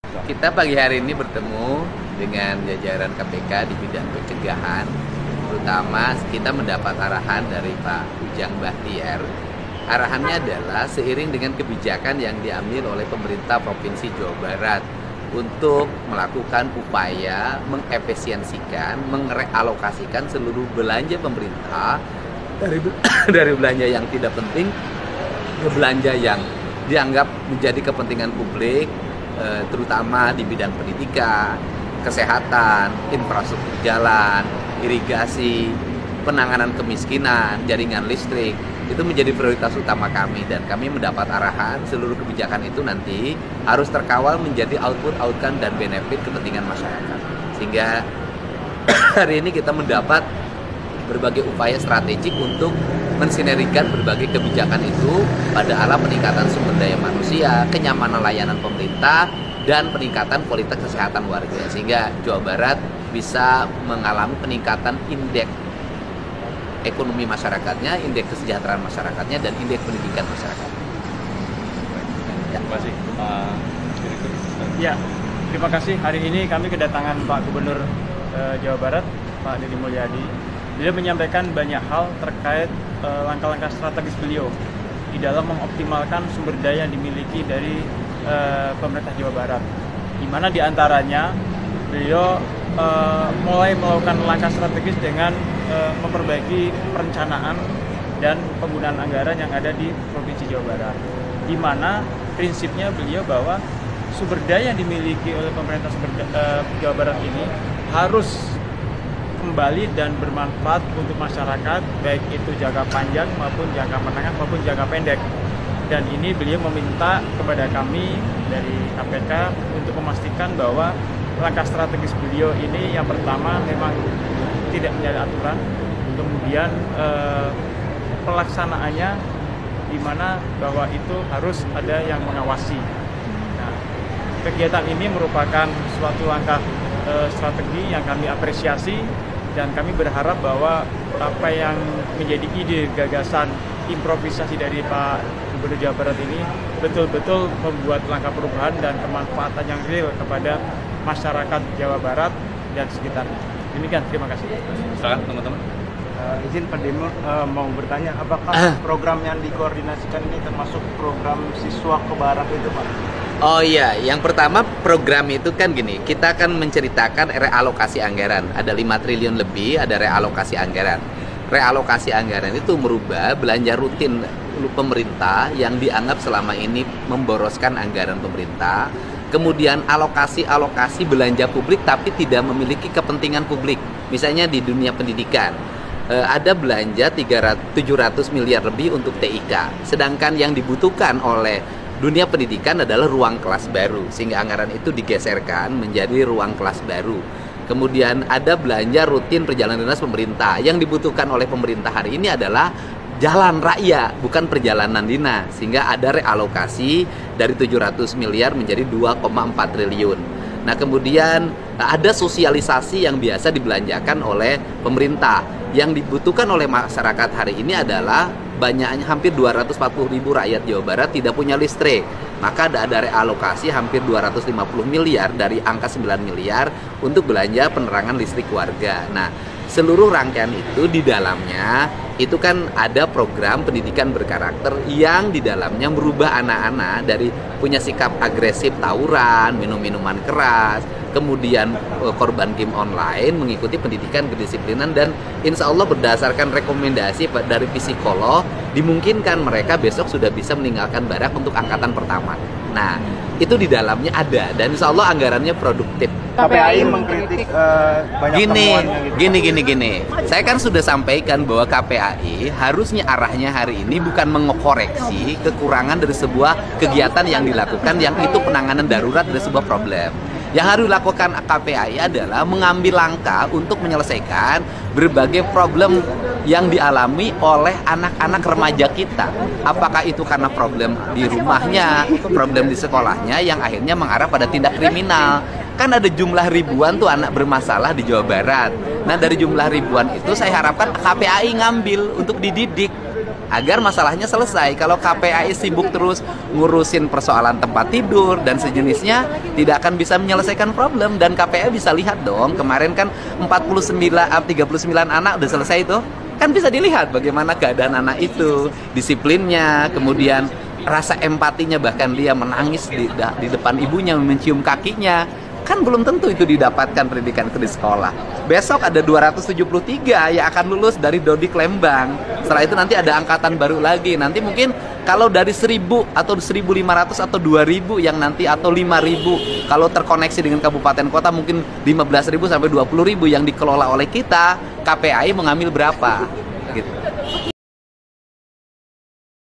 Kita pagi hari ini bertemu dengan jajaran KPK di bidang pencegahan, terutama kita mendapat arahan dari Pak Ujang Bahtiar. Arahannya adalah seiring dengan kebijakan yang diambil oleh pemerintah Provinsi Jawa Barat untuk melakukan upaya mengefisiensikan, mengerealokasikan seluruh belanja pemerintah dari dari belanja yang tidak penting ke belanja yang dianggap menjadi kepentingan publik, terutama di bidang pendidikan, kesehatan, infrastruktur jalan, irigasi, penanganan kemiskinan, jaringan listrik. Itu menjadi prioritas utama kami, dan kami mendapat arahan seluruh kebijakan itu nanti harus terkawal menjadi output dan benefit kepentingan masyarakat. Sehingga hari ini kita mendapat berbagai upaya strategik untuk mensinergikan berbagai kebijakan itu pada ala peningkatan sumber daya manusia, kenyamanan layanan pemerintah, dan peningkatan kualitas kesehatan warga, sehingga Jawa Barat bisa mengalami peningkatan indeks ekonomi masyarakatnya, indeks kesejahteraan masyarakatnya, dan indeks pendidikan masyarakat. Terima kasih Pak Direktur. Ya, terima kasih. Hari ini kami kedatangan Pak Gubernur Jawa Barat, Pak Deddy Mulyadi. Beliau menyampaikan banyak hal terkait langkah-langkah strategis beliau di dalam mengoptimalkan sumber daya yang dimiliki dari pemerintah Jawa Barat, di mana diantaranya beliau mulai melakukan langkah strategis dengan memperbaiki perencanaan dan penggunaan anggaran yang ada di Provinsi Jawa Barat, di mana prinsipnya beliau bahwa sumber daya yang dimiliki oleh pemerintah Jawa Barat ini harus kembali dan bermanfaat untuk masyarakat, baik itu jangka panjang maupun jangka menengah maupun jangka pendek. Dan ini beliau meminta kepada kami dari KPK untuk memastikan bahwa langkah strategis beliau ini yang pertama memang tidak menjadi aturan, kemudian pelaksanaannya di mana bahwa itu harus ada yang mengawasi. Nah, kegiatan ini merupakan suatu langkah strategi yang kami apresiasi, dan kami berharap bahwa apa yang menjadi ide, gagasan, improvisasi dari Pak Gubernur Jawa Barat ini betul-betul membuat langkah perubahan dan kemanfaatan yang real kepada masyarakat Jawa Barat dan sekitarnya. Demikian, terima kasih. Silakan teman-teman. Izin Pak Demur mau bertanya, apakah program yang dikoordinasikan ini termasuk program siswa ke Barat itu, Pak? Oh iya, yang pertama program itu kan gini, kita akan menceritakan realokasi anggaran. Ada 5 triliun lebih, ada realokasi anggaran. Realokasi anggaran itu merubah belanja rutin pemerintah yang dianggap selama ini memboroskan anggaran pemerintah. Kemudian alokasi belanja publik tapi tidak memiliki kepentingan publik. Misalnya di dunia pendidikan, ada belanja 700 miliar lebih untuk TIK. Sedangkan yang dibutuhkan oleh dunia pendidikan adalah ruang kelas baru, sehingga anggaran itu digeserkan menjadi ruang kelas baru. Kemudian ada belanja rutin perjalanan dinas pemerintah. Yang dibutuhkan oleh pemerintah hari ini adalah jalan raya, bukan perjalanan dinas, sehingga ada realokasi dari 700 miliar menjadi 2,4 triliun. Nah, kemudian ada sosialisasi yang biasa dibelanjakan oleh pemerintah. Yang dibutuhkan oleh masyarakat hari ini adalah banyaknya hampir 240 ribu rakyat Jawa Barat tidak punya listrik. Maka ada realokasi hampir 250 miliar dari angka 9 miliar untuk belanja penerangan listrik warga. Nah, seluruh rangkaian itu di dalamnya itu kan ada program pendidikan berkarakter yang di dalamnya merubah anak-anak dari punya sikap agresif tawuran, minum-minuman keras, kemudian korban game online, mengikuti pendidikan kedisiplinan, dan insya Allah berdasarkan rekomendasi dari psikolog dimungkinkan mereka besok sudah bisa meninggalkan barak untuk angkatan pertama. Nah, itu di dalamnya ada, dan insya Allah anggarannya produktif. KPAI mengkritik banyak temuannya gitu. Gini. Saya kan sudah sampaikan bahwa KPAI harusnya arahnya hari ini bukan mengoreksi kekurangan dari sebuah kegiatan yang dilakukan yang itu penanganan darurat dari sebuah problem. Yang harus dilakukan KPAI adalah mengambil langkah untuk menyelesaikan berbagai problem yang dialami oleh anak-anak remaja kita. Apakah itu karena problem di rumahnya, problem di sekolahnya yang akhirnya mengarah pada tindak kriminal. Kan ada jumlah ribuan tuh anak bermasalah di Jawa Barat. Nah, dari jumlah ribuan itu saya harapkan KPAI ngambil untuk dididik. agar masalahnya selesai. Kalau KPAI sibuk terus ngurusin persoalan tempat tidur dan sejenisnya, tidak akan bisa menyelesaikan problem. Dan KPAI bisa lihat dong, kemarin kan 39 anak udah selesai itu. Kan bisa dilihat bagaimana keadaan anak itu, disiplinnya, kemudian rasa empatinya, bahkan dia menangis di depan ibunya, mencium kakinya. Kan belum tentu itu didapatkan pendidikan itu di sekolah. Besok ada 273 yang akan lulus dari Dodik Lembang. Setelah itu nanti ada angkatan baru lagi. Nanti mungkin kalau dari 1000 atau 1500 atau 2000 yang nanti, atau 5000 kalau terkoneksi dengan kabupaten kota, mungkin 15.000 sampai 20.000 yang dikelola oleh kita. KPAI mengambil berapa gitu.